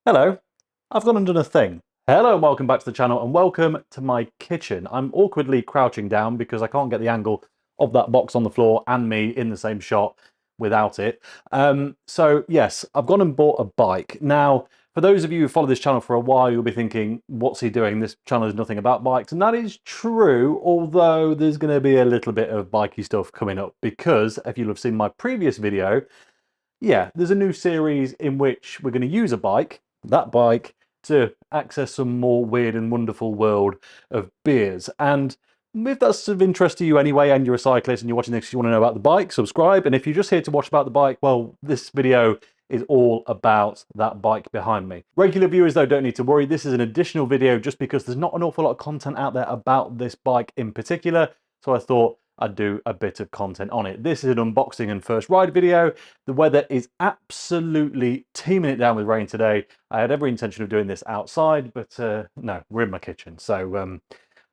Hello, I've gone and done a thing. Hello and welcome back to the channel and welcome to my kitchen. I'm awkwardly crouching down because I can't get the angle of that box on the floor and me in the same shot without it. So yes, I've gone and bought a bike. Now, for those of you who follow this channel for a while, you'll be thinking, what's he doing? This channel is nothing about bikes. And that is true, although there's going to be a little bit of bikey stuff coming up because if you'll have seen my previous video, yeah, there's a new series in which we're going to use a bike, that bike, to access some more weird and wonderful world of beers. And if that's of interest to you anyway, and you're a cyclist and you're watching this, you want to know about the bike, subscribe. And if you're just here to watch about the bike, well, this video is all about that bike behind me. Regular viewers, though, don't need to worry. This is an additional video just because there's not an awful lot of content out there about this bike in particular. So I thought I'd do a bit of content on it. This is an unboxing and first ride video. The weather is absolutely teeming it down with rain today. I had every intention of doing this outside, but no, we're in my kitchen. So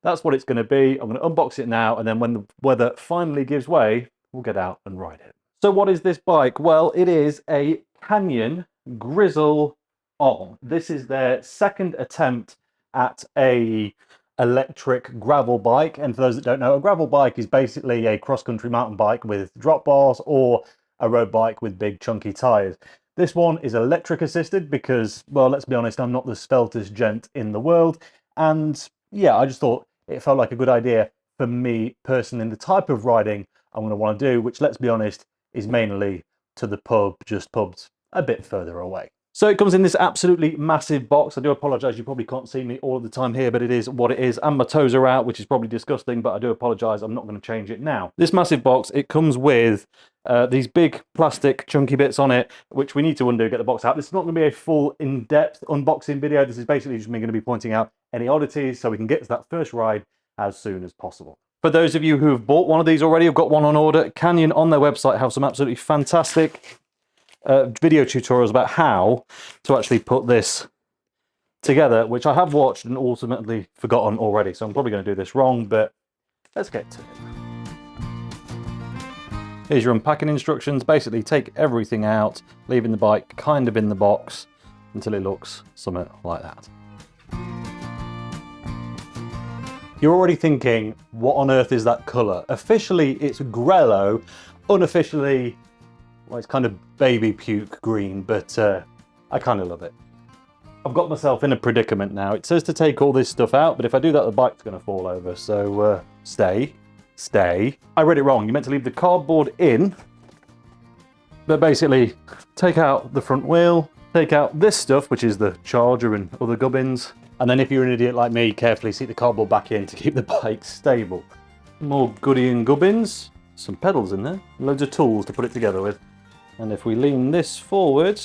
that's what it's going to be. I'm going to unbox it now, and then when the weather finally gives way, we'll get out and ride it. So what is this bike? Well, it is a Canyon Grizl On. This is their second attempt at a electric gravel bike, and for those that don't know, a gravel bike is basically a cross-country mountain bike with drop bars or a road bike with big chunky tires. This one is electric assisted because, well, let's be honest, I'm not the sveltest gent in the world, and yeah, I just thought it felt like a good idea for me personally in the type of riding I'm going to want to do, which, let's be honest, is mainly to the pub, just pubs a bit further away. So it comes in this absolutely massive box. I do apologise, you probably can't see me all the time here, but it is what it is. And my toes are out, which is probably disgusting, but I do apologise, I'm not going to change it now. This massive box, it comes with these big plastic chunky bits on it, which we need to undo, get the box out. This is not going to be a full in-depth unboxing video. This is basically just me going to be pointing out any oddities so we can get to that first ride as soon as possible. For those of you who have bought one of these already, I've got one on order. Canyon on their website have some absolutely fantastic video tutorials about how to actually put this together, which I have watched and ultimately forgotten already. So I'm probably going to do this wrong, but let's get to it. Here's your unpacking instructions. Basically, take everything out, leaving the bike kind of in the box until it looks something like that. You're already thinking, what on earth is that colour? Officially, it's grello. Unofficially, well, it's kind of baby puke green, but I kind of love it. I've got myself in a predicament now. It says to take all this stuff out, but if I do that, the bike's going to fall over. So stay. I read it wrong. You meant to leave the cardboard in, but basically take out the front wheel, take out this stuff, which is the charger and other gubbins. And then if you're an idiot like me, carefully seat the cardboard back in to keep the bike stable. More goodie and gubbins. Some pedals in there. Loads of tools to put it together with. And if we lean this forward,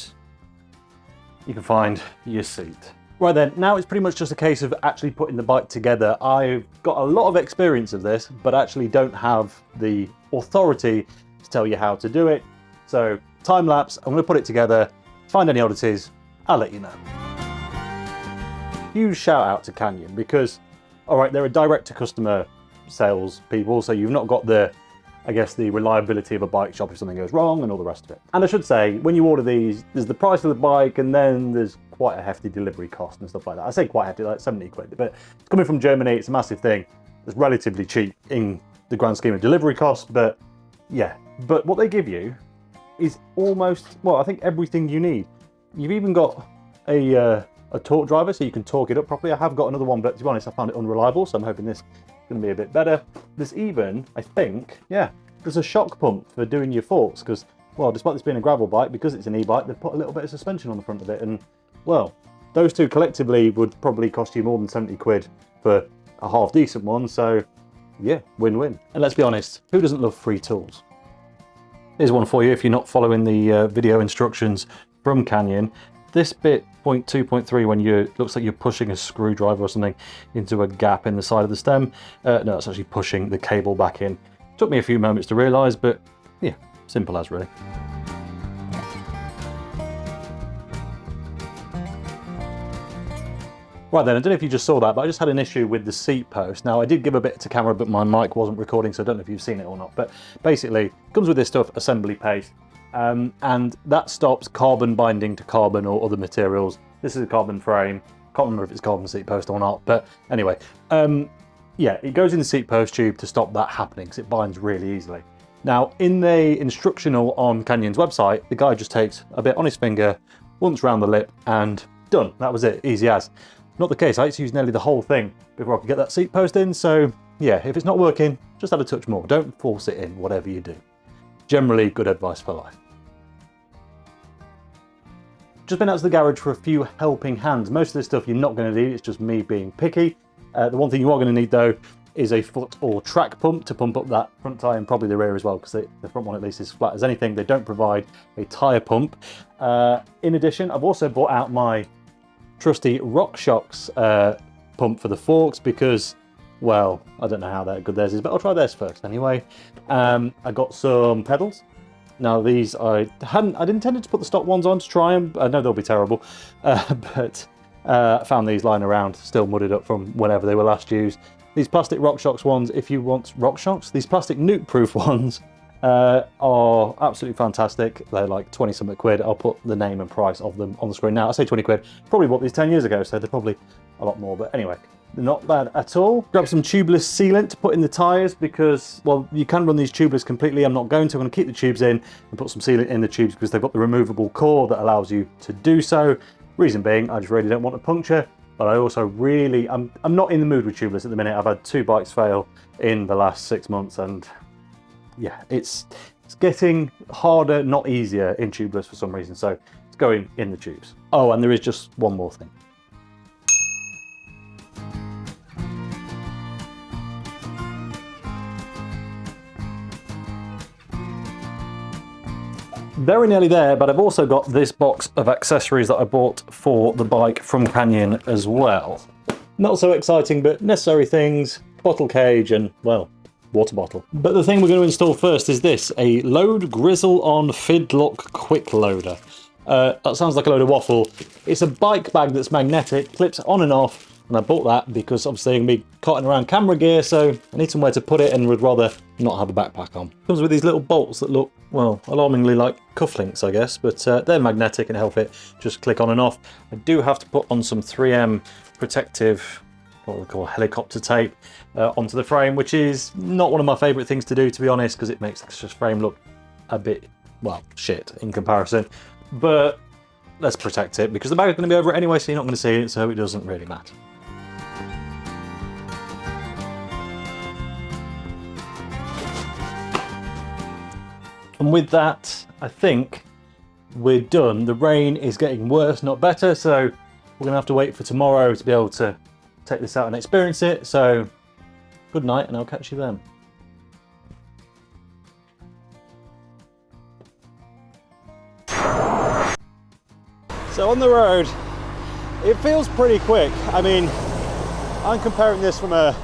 you can find your seat. Right then, now it's pretty much just a case of actually putting the bike together. I've got a lot of experience of this, but actually don't have the authority to tell you how to do it. So, time lapse, I'm going to put it together, find any oddities, I'll let you know. Huge shout out to Canyon because, all right, they're a direct to customer sales people, so you've not got the, I guess, the reliability of a bike shop if something goes wrong and all the rest of it. And I should say, when you order these, there's the price of the bike and then there's quite a hefty delivery cost and stuff like that. I say quite hefty, like 70 quid, but it's coming from Germany, it's a massive thing. It's relatively cheap in the grand scheme of delivery costs, but yeah. But what they give you is almost, well, I think everything you need. You've even got a torque driver so you can torque it up properly. I have got another one, but to be honest, I found it unreliable, so I'm hoping this going to be a bit better. There's even, I think, yeah, there's a shock pump for doing your forks because, well, despite this being a gravel bike, because it's an e-bike, they've put a little bit of suspension on the front of it, and well, those two collectively would probably cost you more than 70 quid for a half decent one, so yeah, win-win. And let's be honest, who doesn't love free tools? Here's one for you if you're not following the video instructions from Canyon. This bit, 0.2, 0.3, when looks like you're pushing a screwdriver or something into a gap in the side of the stem. No, it's actually pushing the cable back in. Took me a few moments to realise, but yeah, simple as really. Right then, I don't know if you just saw that, but I just had an issue with the seat post. Now, I did give a bit to camera, but my mic wasn't recording, so I don't know if you've seen it or not. But basically, it comes with this stuff, assembly paste. and that stops carbon binding to carbon or other materials. This is a carbon frame. Can't remember if it's carbon seat post or not, but anyway, yeah, it goes in the seat post tube to stop that happening because it binds really easily. Now, in the instructional on Canyon's website, the guy just takes a bit on his finger, once round the lip, and done. That was it, easy as. Not the case. I had to use nearly the whole thing before I could get that seat post in, so yeah, if it's not working, just add a touch more. Don't force it in, whatever you do. Generally, good advice for life. Just been out to the garage for a few helping hands. Most of this stuff you're not going to need, it's just me being picky. The one thing you are going to need though is a foot or track pump to pump up that front tyre and probably the rear as well, because the front one at least is flat as anything. They don't provide a tyre pump. In addition, I've also brought out my trusty RockShox pump for the forks because, well, I don't know how good theirs is, but I'll try theirs first anyway. I got some pedals. Now these I'd intended to put the stock ones on to try them. I know they'll be terrible, but found these lying around, still mudded up from whenever they were last used. These plastic RockShox ones, if you want RockShox, these plastic nuke-proof ones are absolutely fantastic. They're like 20 something quid. I'll put the name and price of them on the screen now. I say 20 quid, probably bought these 10 years ago, so they're probably a lot more, but anyway. They're not bad at all. Grab some tubeless sealant to put in the tyres because, well, you can run these tubeless completely. I'm not going to. I'm going to keep the tubes in and put some sealant in the tubes because they've got the removable core that allows you to do so. Reason being, I just really don't want a puncture, but I also really, I'm not in the mood with tubeless at the minute. I've had 2 bikes fail in the last 6 months, and yeah, it's getting harder, not easier in tubeless for some reason. So it's going in the tubes. Oh, and there is just one more thing. Very nearly there, but I've also got this box of accessories that I bought for the bike from Canyon as well. Not so exciting, but necessary things, bottle cage and, well, water bottle. But the thing we're going to install first is this, a Load Grizl on Fidlock quick loader. That sounds like a load of waffle. It's a bike bag that's magnetic, clips on and off, and I bought that because obviously I'm going to be carting around camera gear, so I need somewhere to put it and would rather not have a backpack on. Comes with these little bolts that look, well, alarmingly like cufflinks, I guess, but they're magnetic and help it just click on and off. I do have to put on some 3M protective, what we call helicopter tape, onto the frame, which is not one of my favourite things to do, to be honest, because it makes the frame look a bit, well, shit in comparison. But let's protect it because the bag is going to be over it anyway, so you're not going to see it, so it doesn't really matter. And with that, I think we're done. The rain is getting worse, not better, so we're going to have to wait for tomorrow to be able to take this out and experience it. So good night, and I'll catch you then. So on the road, it feels pretty quick. I mean, I'm comparing this from a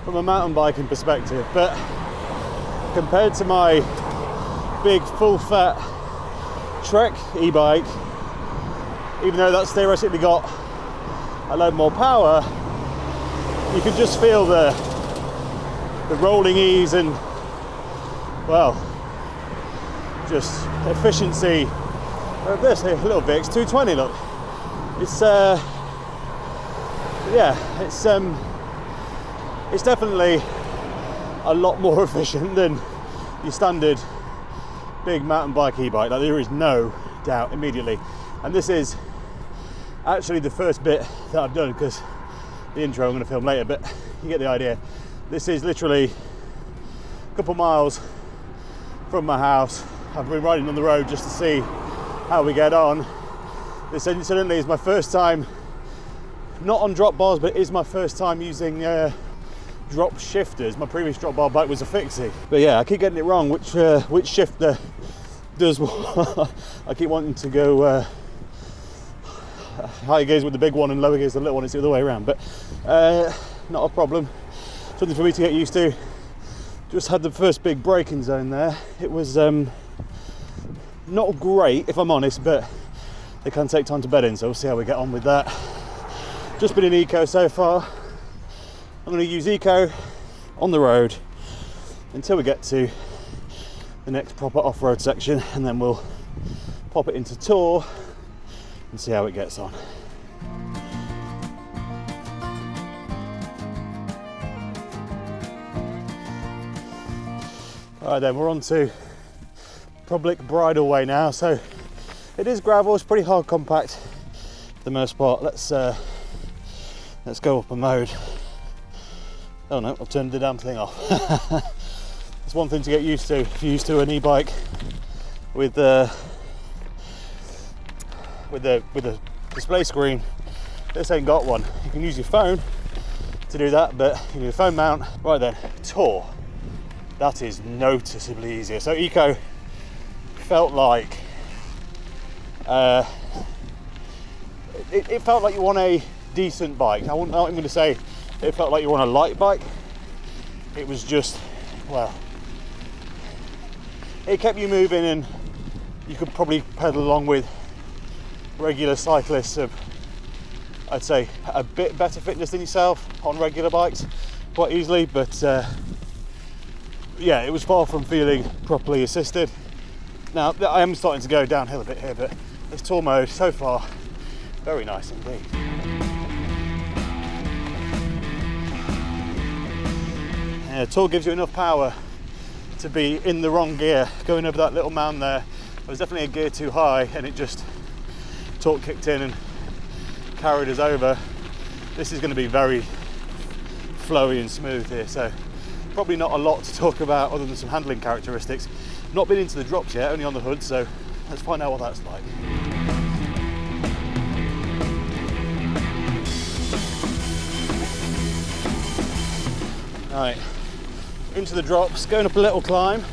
mountain biking perspective, but compared to my big full fat Trek e-bike, even though that's theoretically got a load more power, you can just feel the rolling ease and, well, just efficiency of this little Vix 220. Look, it's yeah, it's definitely a lot more efficient than your standard big mountain bike e-bike. Like, there is no doubt immediately. And this is actually the first bit that I've done, because the intro I'm going to film later, but you get the idea. This is literally a couple miles from my house. I've been riding on the road just to see how we get on. This incidentally is my first time, not on drop bars, but it is my first time using drop shifters. My previous drop bar bike was a fixie. But yeah, I keep getting it wrong, which shifter does what. I keep wanting to go higher gears with the big one and lower gears with the little one. It's the other way around, but not a problem. Something for me to get used to. Just had the first big braking zone there. It was not great, if I'm honest, but they can take time to bed in, so we'll see how we get on with that. Just been in eco so far. I'm going to use eco on the road until we get to the the next proper off-road section, and then we'll pop it into tour and see how it gets on. Alright then, we're on to public bridleway now. So it is gravel, it's pretty hard compact for the most part. Let's go up a mode. Oh no, I've turned the damn thing off. It's one thing to get used to if you're used to an e-bike with the display screen. This ain't got one. You can use your phone to do that, but you need a phone mount. Right then, tour. That is noticeably easier. So Eco felt like it felt like you want a decent bike. I'm not even going to say it felt like you want a light bike. It was just, well, it kept you moving, and you could probably pedal along with regular cyclists of, I'd say, a bit better fitness than yourself on regular bikes quite easily. But yeah, it was far from feeling properly assisted. Now I am starting to go downhill a bit here, but this tour mode so far, very nice indeed. Yeah, tour gives you enough power to be in the wrong gear. Going over that little mound there, it was definitely a gear too high, and it just torque kicked in and carried us over. This is going to be very flowy and smooth here, so probably not a lot to talk about other than some handling characteristics. Not been into the drops yet, only on the hood, so let's find out what that's like. Right, into the drops, going up a little climb.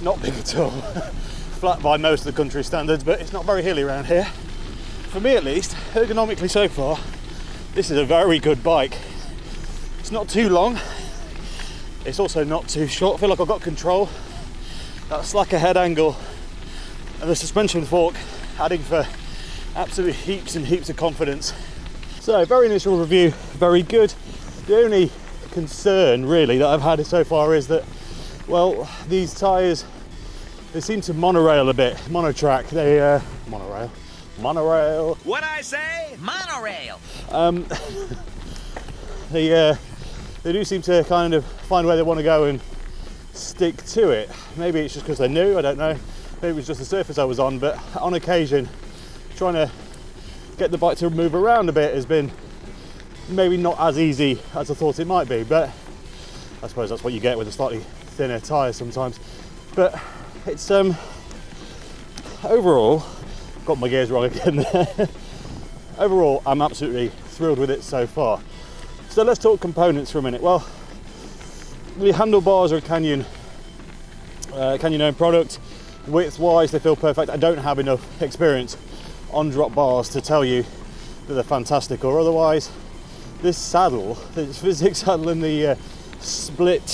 Not big at all. Flat by most of the country standards, but it's not very hilly around here. For me at least, ergonomically so far, this is a very good bike. It's not too long. It's also not too short. I feel like I've got control. That slacker head angle and the suspension fork adding for absolutely heaps and heaps of confidence. So very initial review, very good. The only concern really that I've had so far is that, well, these tyres, they seem to monorail a bit, monotrack. They monorail. What I say? Monorail. They do seem to kind of find where they want to go and stick to it. Maybe it's just because they're new, I don't know. Maybe it was just the surface I was on, but on occasion, trying to get the bike to move around a bit has been maybe not as easy as I thought it might be, but I suppose that's what you get with a slightly thinner tyre sometimes. But it's overall, got my gears wrong again there. Overall, I'm absolutely thrilled with it so far. So let's talk components for a minute. Well, the handlebars are a Canyon owned product. Width-wise, they feel perfect. I don't have enough experience on drop bars to tell you that they're fantastic or otherwise. This saddle, this physics saddle and the split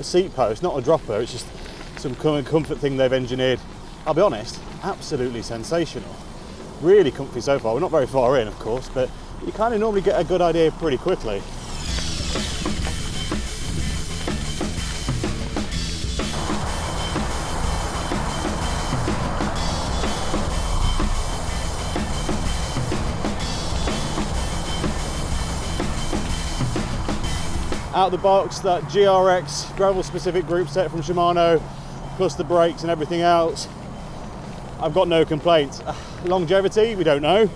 seat post, not a dropper, it's just some comfort thing they've engineered. I'll be honest, absolutely sensational. Really comfy so far. We're not very far in, of course, but you kind of normally get a good idea pretty quickly. Out of the box, that GRX gravel specific group set from Shimano, plus the brakes and everything else, I've got no complaints. Longevity, we don't know,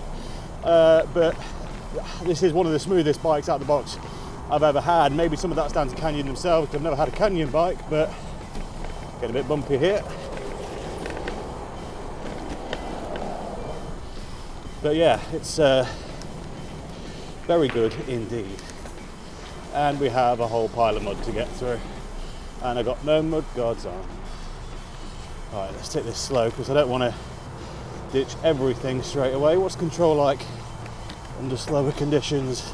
but this is one of the smoothest bikes out of the box I've ever had. Maybe some of that's down to Canyon themselves, because I've never had a Canyon bike, but get a bit bumpy here. But yeah, it's very good indeed. And we have a whole pile of mud to get through, and I've got no mud guards on. Right, let's take this slow because I don't want to ditch everything straight away. What's control like under slower conditions?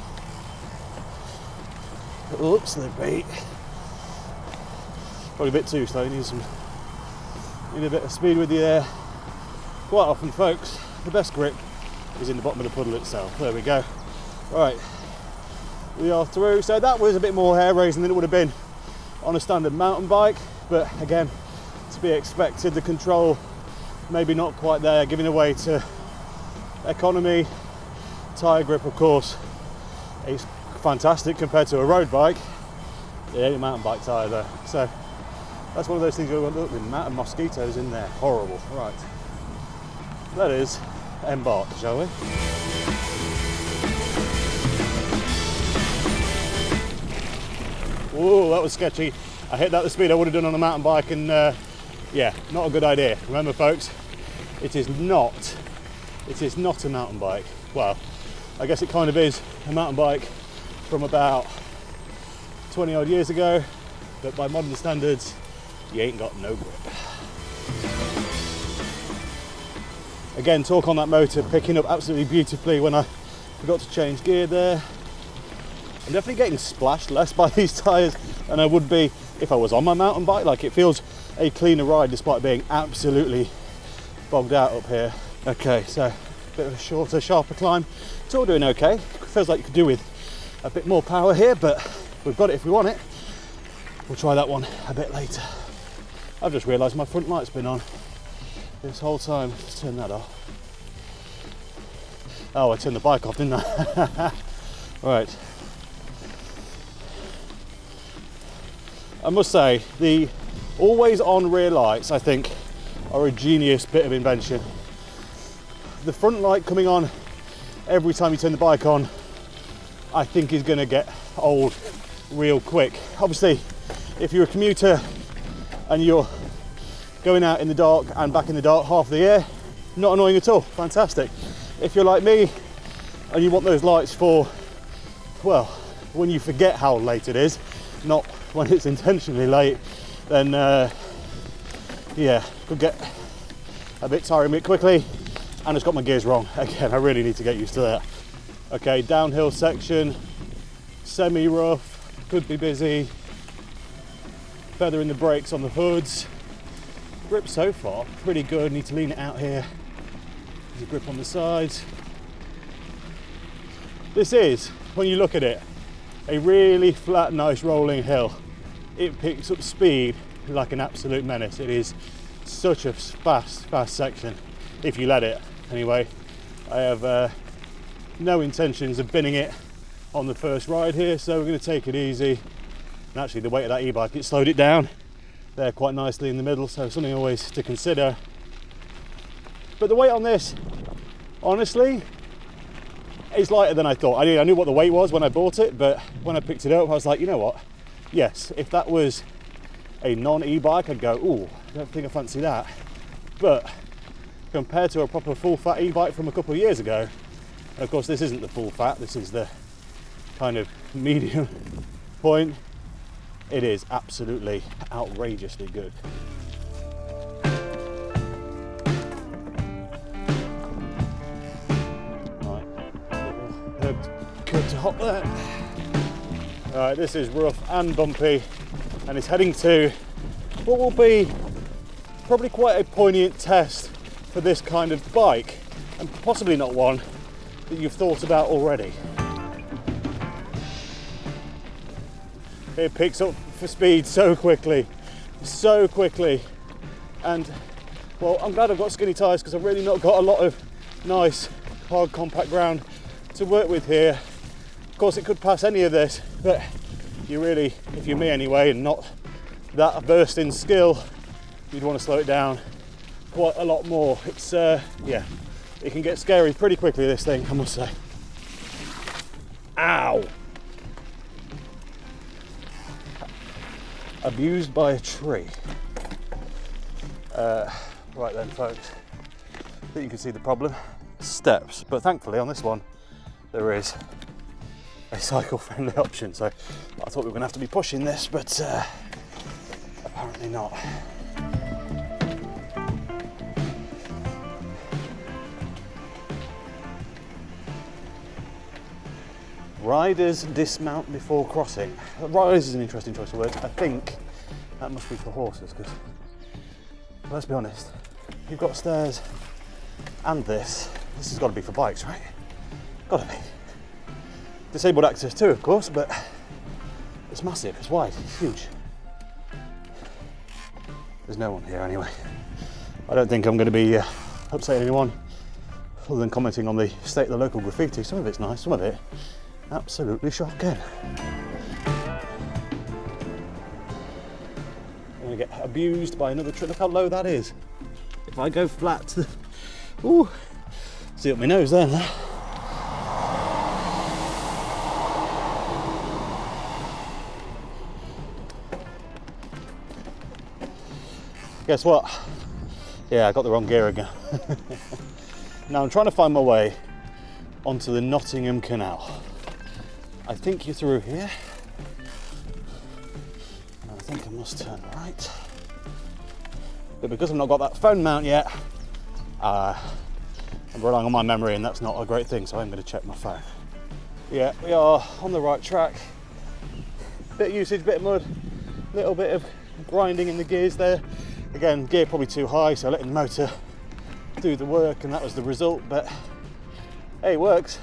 Oops, slippy. Probably a bit too slow. Need a bit of speed with you there. Quite often, folks, the best grip is in the bottom of the puddle itself. There we go. Right. We are through. So that was a bit more hair raising than it would have been on a standard mountain bike, but again, be expected. The control maybe not quite there, giving away to economy. Tyre grip, of course, is fantastic compared to a road bike. It ain't a mountain bike tyre though. So that's one of those things where look, the amount of mosquitoes in there, horrible. Right, let us embark, shall we? Whoa, that was sketchy. I hit that at the speed I would have done on a mountain bike, and yeah, not a good idea. Remember folks, it is not a mountain bike. Well, I guess it kind of is a mountain bike from about 20 odd years ago, but by modern standards, you ain't got no grip. Again, torque on that motor picking up absolutely beautifully when I forgot to change gear there. I'm definitely getting splashed less by these tyres than I would be if I was on my mountain bike. Like, it feels a cleaner ride despite being absolutely bogged out up here. Okay, so a bit of a shorter, sharper climb. It's all doing okay. Feels like you could do with a bit more power here, but we've got it if we want it. We'll try that one a bit later. I've just realised my front light's been on this whole time. Let's turn that off. Oh, I turned the bike off, didn't I? Right. I must say, the always on rear lights, I think, are a genius bit of invention. The front light coming on every time you turn the bike on, I think is going to get old real quick. Obviously, if you're a commuter and you're going out in the dark and back in the dark half the year, not annoying at all, fantastic. If you're like me and you want those lights for, well, when you forget how late it is, not when it's intentionally late, then yeah, could get a bit tiring a bit quickly. And it's got my gears wrong. Again, I really need to get used to that. Okay, downhill section, semi-rough, could be busy. Feathering the brakes on the hoods. Grip so far, pretty good. Need to lean it out here. There's a grip on the sides. This is, when you look at it, a really flat, nice rolling hill. It picks up speed like an absolute menace. It is such a fast section, if you let it. Anyway, I have no intentions of binning it on the first ride here, so we're going to take it easy. And actually, the weight of that e-bike, it slowed it down there quite nicely in the middle, so something always to consider. But the weight on this, honestly, it's lighter than I thought. I knew what the weight was when I bought it, but when I picked it up, I was like, you know what? Yes, if that was a non-e-bike, I'd go, ooh, I don't think I fancy that. But compared to a proper full-fat e-bike from a couple of years ago, of course, this isn't the full-fat, this is the kind of medium point. It is absolutely outrageously good. Good to hop there. Alright, this is rough and bumpy, and it's heading to what will be probably quite a poignant test for this kind of bike, and possibly not one that you've thought about already. It picks up for speed so quickly, and well, I'm glad I've got skinny tyres because I've really not got a lot of nice hard compact ground to work with here. Of course, it could pass any of this, but you really, if you're me anyway, and not that versed in skill, you'd want to slow it down quite a lot more. It's yeah, it can get scary pretty quickly, this thing, I must say. Ow! Abused by a tree. Right then, folks, I think you can see the problem. Steps, but thankfully on this one there is a cycle-friendly option, so I thought we were going to have to be pushing this, but apparently not. Riders dismount before crossing. Riders is an interesting choice of words. I think that must be for horses, because let's be honest, you've got stairs and this has got to be for bikes, right? Got to be. Disabled access too, of course, but it's massive, it's wide, it's huge. There's no one here anyway. I don't think I'm going to be upsetting anyone other than commenting on the state of the local graffiti. Some of it's nice, some of it absolutely shocking. I'm going to get abused by another tree. Look how low that is. If I go flat to the... Ooh, see up my nose there now. Guess what? Yeah, I got the wrong gear again. Now I'm trying to find my way onto the Nottingham Canal. I think you're through here. I think I must turn right. But because I've not got that phone mount yet, I'm relying on my memory, and that's not a great thing, so I'm going to check my phone. Yeah, we are on the right track. Bit of usage, bit of mud, little bit of grinding in the gears there. Again, gear probably too high, so letting the motor do the work, and that was the result. But hey, it works.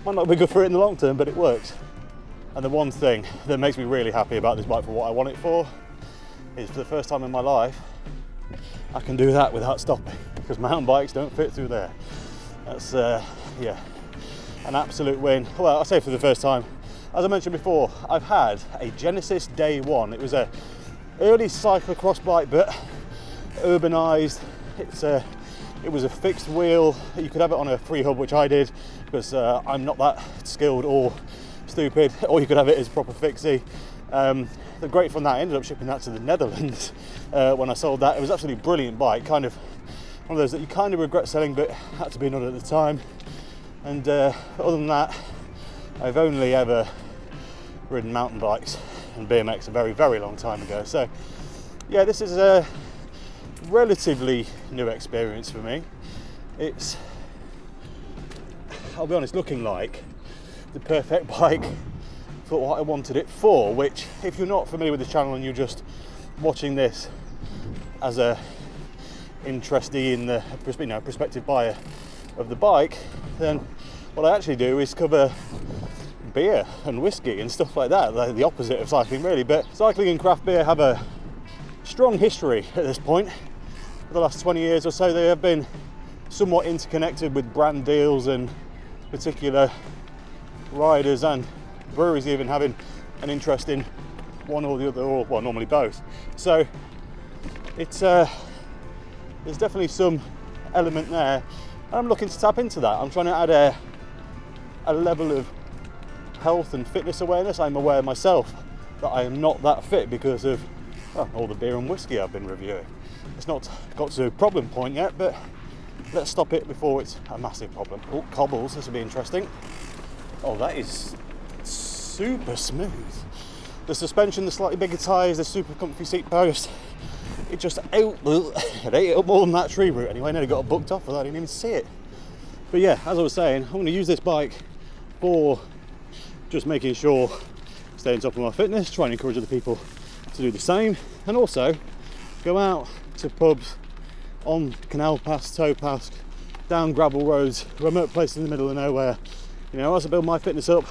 Might not be good for it in the long term, but it works. And the one thing that makes me really happy about this bike for what I want it for is, for the first time in my life, I can do that without stopping, because mountain bikes don't fit through there. That's yeah, an absolute win. Well, I say for the first time. As I mentioned before, I've had a Genesis Day 1. It was a early cyclocross bike, but urbanised. It was a fixed wheel. You could have it on a free hub, which I did, because I'm not that skilled or stupid. Or you could have it as proper fixie. The great fun that I ended up shipping that to the Netherlands when I sold that. It was absolutely brilliant bike, kind of one of those that you kind of regret selling, but had to be another at the time. And other than that, I've only ever ridden mountain bikes and BMX a very, very long time ago. So yeah, this is a relatively new experience for me. It's, I'll be honest, looking like the perfect bike for what I wanted it for, which, if you're not familiar with the channel and you're just watching this as a interestee in the prospective buyer of the bike, then what I actually do is cover beer and whiskey and stuff like that, the opposite of cycling really. But cycling and craft beer have a strong history at this point. For the last 20 years or so, they have been somewhat interconnected with brand deals and particular riders and breweries even having an interest in one or the other, or well, normally both. So it's there's definitely some element there, and I'm looking to tap into that. I'm trying to add a level of health and fitness awareness. I'm aware myself that I am not that fit because of all the beer and whiskey I've been reviewing. It's not got to a problem point yet, but let's stop it before it's a massive problem. Oh, cobbles, this will be interesting. Oh, that is super smooth. The suspension, the slightly bigger tyres, the super comfy seat post, it just it ate up more than that tree root anyway. I nearly got it booked off for that, I didn't even see it. But yeah, as I was saying, I'm going to use this bike for just making sure I stay on top of my fitness, try and encourage other people to do the same, and also go out to pubs, on canal paths, tow paths, down gravel roads, remote places in the middle of nowhere. You know, as I build my fitness up,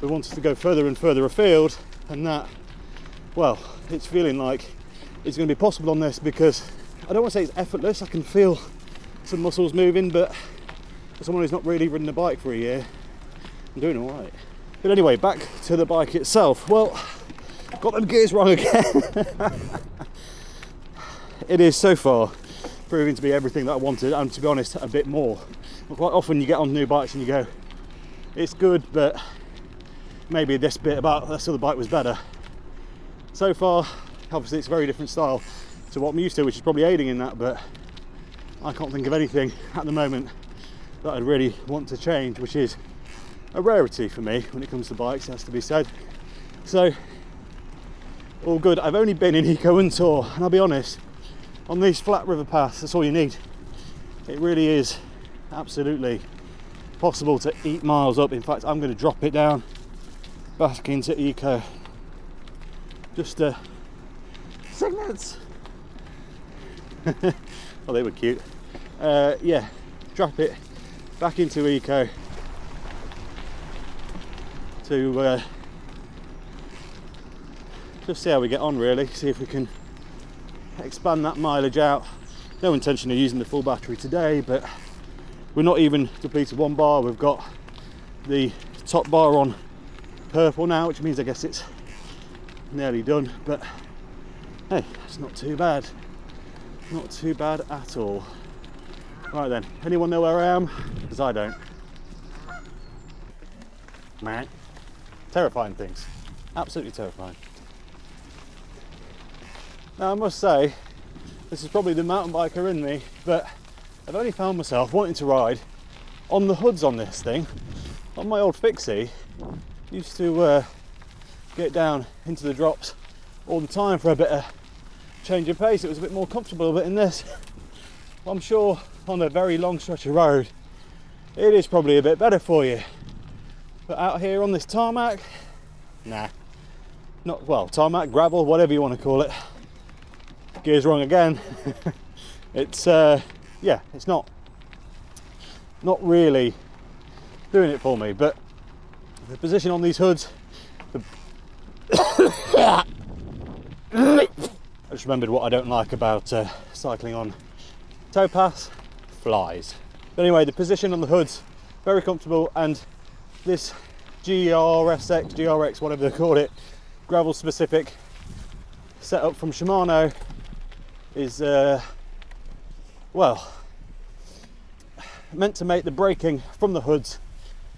we wanted to go further and further afield, and that, well, it's feeling like it's going to be possible on this, because I don't want to say it's effortless. I can feel some muscles moving, but for someone who's not really ridden a bike for a year, I'm doing all right. But anyway, back to the bike itself. Well, got them gears wrong again. It is so far proving to be everything that I wanted, and to be honest, a bit more. Quite often you get on new bikes and you go, it's good, but maybe this bit about this other bike was better. So far, obviously it's a very different style to what I'm used to, which is probably aiding in that, but I can't think of anything at the moment that I'd really want to change, which is a rarity for me when it comes to bikes, it has to be said. So, all good. I've only been in Eco and Tour, and I'll be honest, on these flat river paths, that's all you need. It really is absolutely possible to eat miles up. In fact, I'm going to drop it down back into Eco. Just signets. Oh, they were cute. Yeah, drop it back into Eco to just see how we get on, really. See if we can expand that mileage out. No intention of using the full battery today, but we're not even depleted one bar. We've got the top bar on purple now, which means I guess it's nearly done, but hey, it's not too bad. Not too bad at all. Right then, anyone know where I am? Because I don't. Man, terrifying things. Absolutely terrifying. Now I must say, this is probably the mountain biker in me, but I've only found myself wanting to ride on the hoods on this thing. On my old fixie, used to get down into the drops all the time for a bit of change of pace. It was a bit more comfortable, but in this, I'm sure on a very long stretch of road, it is probably a bit better for you. But out here on this tarmac, nah. Not, well, tarmac, gravel, whatever you want to call it. Gears wrong again. It's yeah, it's not really doing it for me. But the position on these hoods, I just remembered what I don't like about cycling on towpaths: flies. But anyway, the position on the hoods, very comfortable, and this GRSX, GRX, whatever they call it, gravel specific setup from Shimano is well, meant to make the braking from the hoods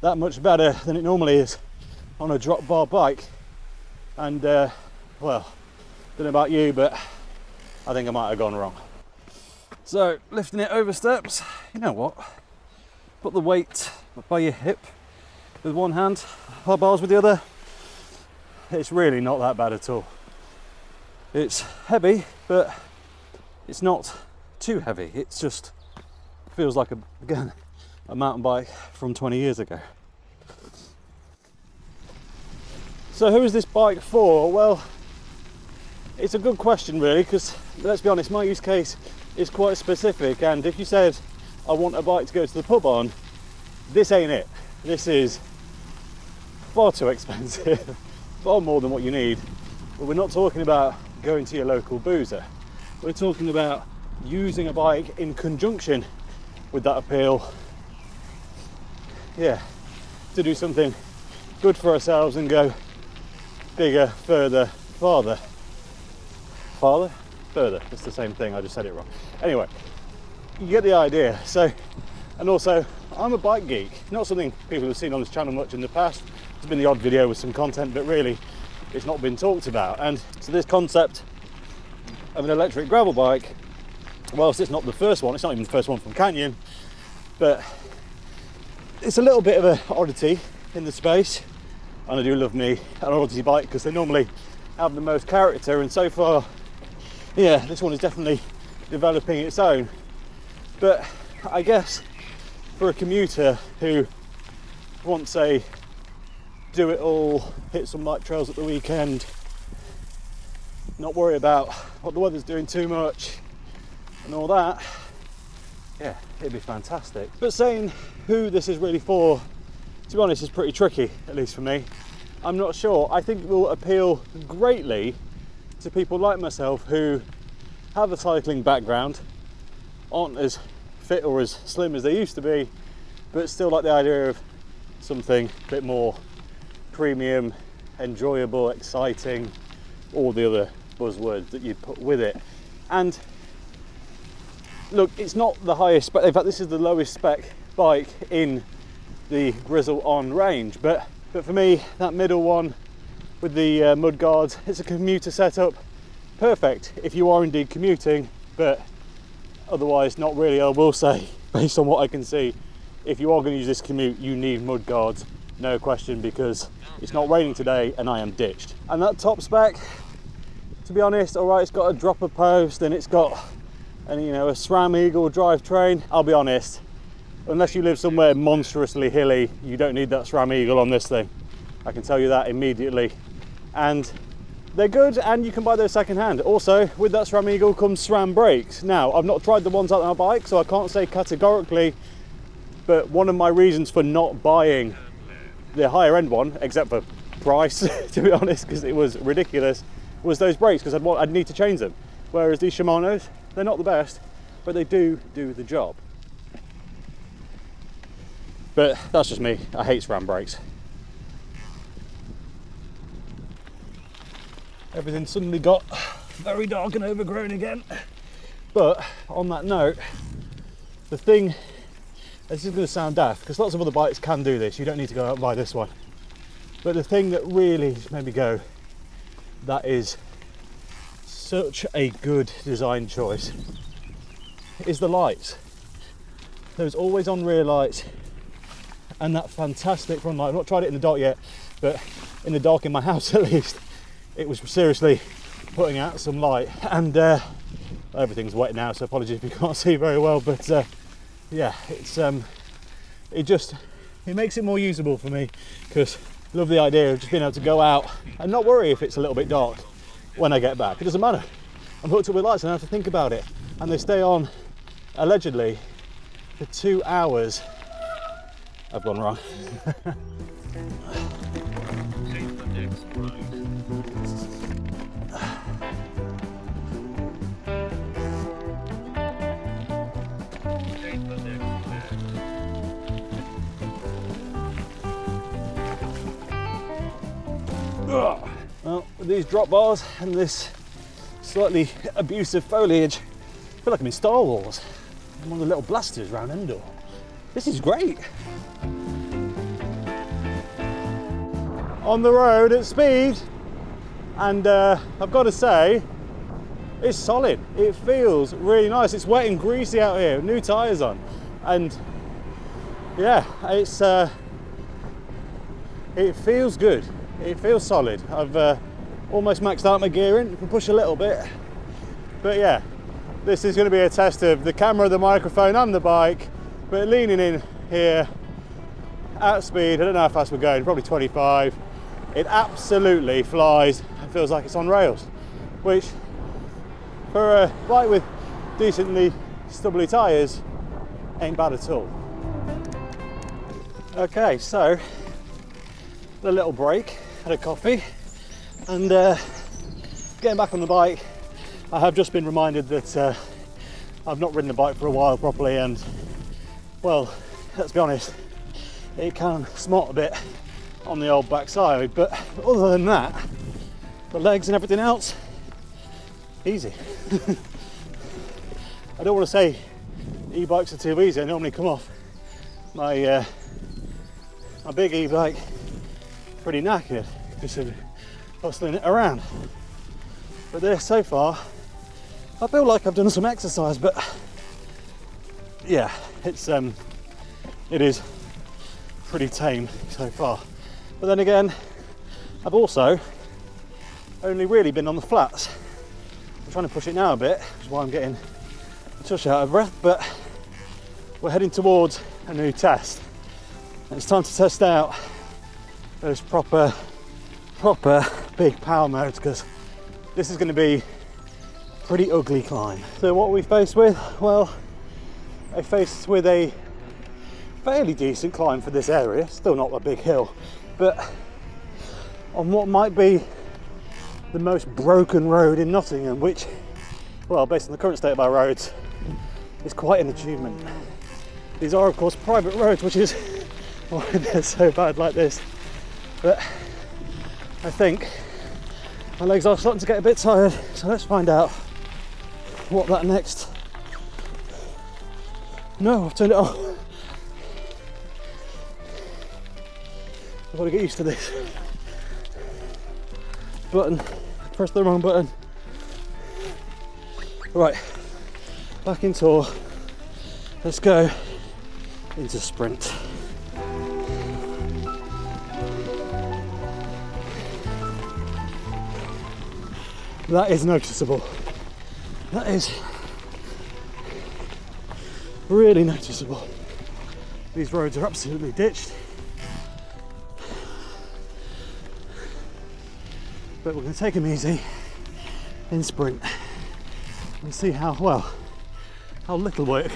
that much better than it normally is on a drop bar bike. And well, don't know about you, but I think I might have gone wrong. So lifting it over steps, you know what, put the weight by your hip with one hand, high bars with the other. It's really not that bad at all. It's heavy, but it's not too heavy. It's just feels like again a mountain bike from 20 years ago. So who is this bike for? Well, it's a good question really, because let's be honest, my use case is quite specific, and if you said I want a bike to go to the pub on, this ain't it. This is far too expensive, far more than what you need. But we're not talking about going to your local boozer. We're talking about using a bike in conjunction with that appeal, yeah, to do something good for ourselves and go bigger, further, farther. Further, it's the same thing, I just said it wrong. Anyway, you get the idea. So, and also, I'm a bike geek, not something people have seen on this channel much in the past. There's been the odd video with some content, but really it's not been talked about. And so this concept of an electric gravel bike, whilst it's not the first one, it's not even the first one from Canyon, but it's a little bit of an oddity in the space. And I do love me an oddity bike because they normally have the most character, and so far, yeah, this one is definitely developing its own. But I guess for a commuter who wants a do it all, hit some light trails at the weekend, not worry about what the weather's doing too much and all that, yeah, it'd be fantastic. But saying who this is really for, to be honest, is pretty tricky, at least for me. I'm not sure. I think it will appeal greatly to people like myself who have a cycling background, aren't as fit or as slim as they used to be, but still like the idea of something a bit more premium, enjoyable, exciting, all the other buzzwords that you put with it. And look, it's not the highest spec, in fact this is the lowest spec bike in the Grizl on range, but for me, that middle one with the mud guards, it's a commuter setup, perfect if you are indeed commuting, but otherwise not really. I will say, based on what I can see, if you are going to use this commute, you need mud guards, no question, because it's not raining today and I am ditched. And that top spec, to be honest, all right, it's got a dropper post and it's got a SRAM Eagle drivetrain. I'll be honest, unless you live somewhere monstrously hilly, you don't need that SRAM Eagle on this thing. I can tell you that immediately. And they're good, and you can buy those second hand. Also, with that SRAM Eagle comes SRAM brakes. Now, I've not tried the ones out on my bike, so I can't say categorically, but one of my reasons for not buying the higher end one, except for price, to be honest, because it was ridiculous, was those brakes, because I'd need to change them. Whereas these Shimano's, they're not the best, but they do the job. But that's just me, I hate SRAM brakes. Everything suddenly got very dark and overgrown again. But on that note, the thing, this is going to sound daft because lots of other bikes can do this, you don't need to go out and buy this one. But the thing that really made me go, that is such a good design choice, is the lights. Those always on rear lights and that fantastic front light. I've not tried it in the dark yet, but in the dark in my house at least, it was seriously putting out some light. And everything's wet now, so apologies if you can't see very well, but yeah, it's it makes it more usable for me, because I love the idea of just being able to go out and not worry if it's a little bit dark when I get back. It doesn't matter, I'm hooked up with lights and I don't have to think about it, and they stay on allegedly for 2 hours. I've gone wrong. Well, with these drop bars and this slightly abusive foliage, I feel like I'm in Star Wars. I'm one of the little blasters around Endor. This is great. On the road at speed, and I've got to say, it's solid. It feels really nice. It's wet and greasy out here, new tyres on, and yeah, it's it feels good. It feels solid. I've almost maxed out my gearing. You can push a little bit, but yeah, this is going to be a test of the camera, the microphone, and the bike. But leaning in here at speed, I don't know how fast we're going, probably 25. It absolutely flies. It feels like it's on rails, which for a bike with decently stubbly tyres ain't bad at all. Okay, so a little break, had a coffee, and getting back on the bike, I have just been reminded that I've not ridden the bike for a while properly, and well, let's be honest, it can smart a bit on the old backside, but other than that, the legs and everything else, easy. I don't want to say e-bikes are too easy. I normally come off my my big e-bike pretty knackered, just sort of hustling it around. But this, so far, I feel like I've done some exercise, but yeah, it is pretty tame so far. But then again, I've also only really been on the flats. I'm trying to push it now a bit, which is why I'm getting a touch out of breath, but we're heading towards a new test. And it's time to test out those proper big power modes, because this is going to be a pretty ugly climb. So what are we faced with? Well, I'm faced with a fairly decent climb for this area, still not a big hill, but on what might be the most broken road in Nottingham, which, well, based on the current state of our roads, is quite an achievement. These are, of course, private roads, which is why they're so bad like this. But I think my legs are starting to get a bit tired, so let's find out what that next... No, I've turned it off. I've got to get used to this. Button, press the wrong button. Right, back in tour. Let's go into sprint. That is noticeable. That is really noticeable. These roads are absolutely ditched. But we're going to take them easy in sprint and see how little work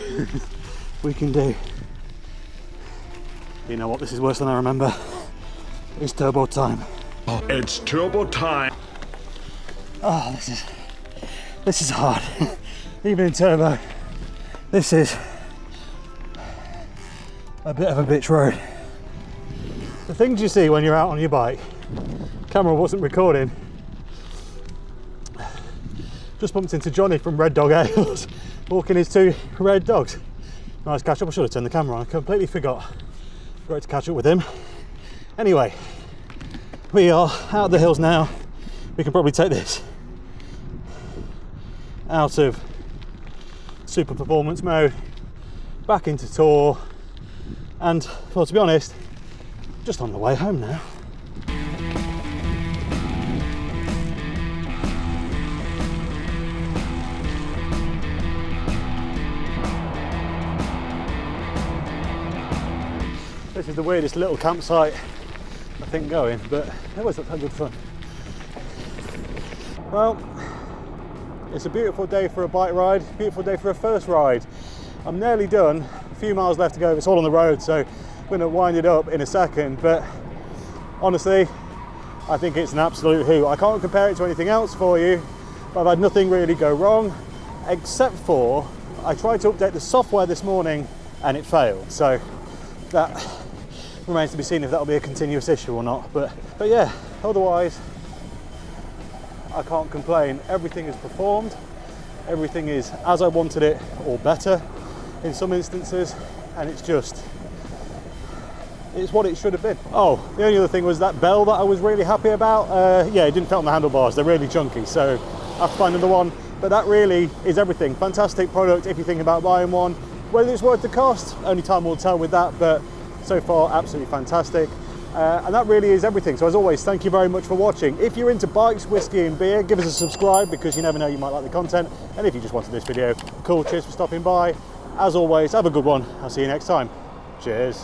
we can do. You know what, this is worse than I remember. It's turbo time. It's turbo time. Oh, This is hard. Even in turbo, this is a bit of a bitch road. The things you see when you're out on your bike, camera wasn't recording. Just bumped into Johnny from Red Dog Ales, walking his 2 red dogs. Nice catch up. I should have turned the camera on, I completely forgot. Great to catch up with him. Anyway, we are out of the hills now. We can probably take this out of super performance mode, back into tour, and well, to be honest, just on the way home now. This is the weirdest little campsite I think going, but it was good fun. Well, it's a beautiful day for a bike ride, beautiful day for a first ride. I'm nearly done, a few miles left to go, it's all on the road, so I'm going to wind it up in a second, but honestly, I think it's an absolute hoot. I can't compare it to anything else for you, but I've had nothing really go wrong, except for I tried to update the software this morning and it failed, so that remains to be seen if that'll be a continuous issue or not, but yeah, otherwise I can't complain. Everything is performed, everything is as I wanted it or better in some instances, and it's what it should have been. Oh, the only other thing was that bell that I was really happy about. Yeah, it didn't fit on the handlebars, they're really chunky, so I have to find another one, but that really is everything. Fantastic product if you think about buying one. Whether it's worth the cost, only time will tell with that, but so far absolutely fantastic. And that really is everything. So as always, thank you very much for watching. If you're into bikes, whiskey and beer, give us a subscribe because you never know, you might like the content. And if you just wanted this video, cool, cheers for stopping by. As always, have a good one. I'll see you next time. Cheers.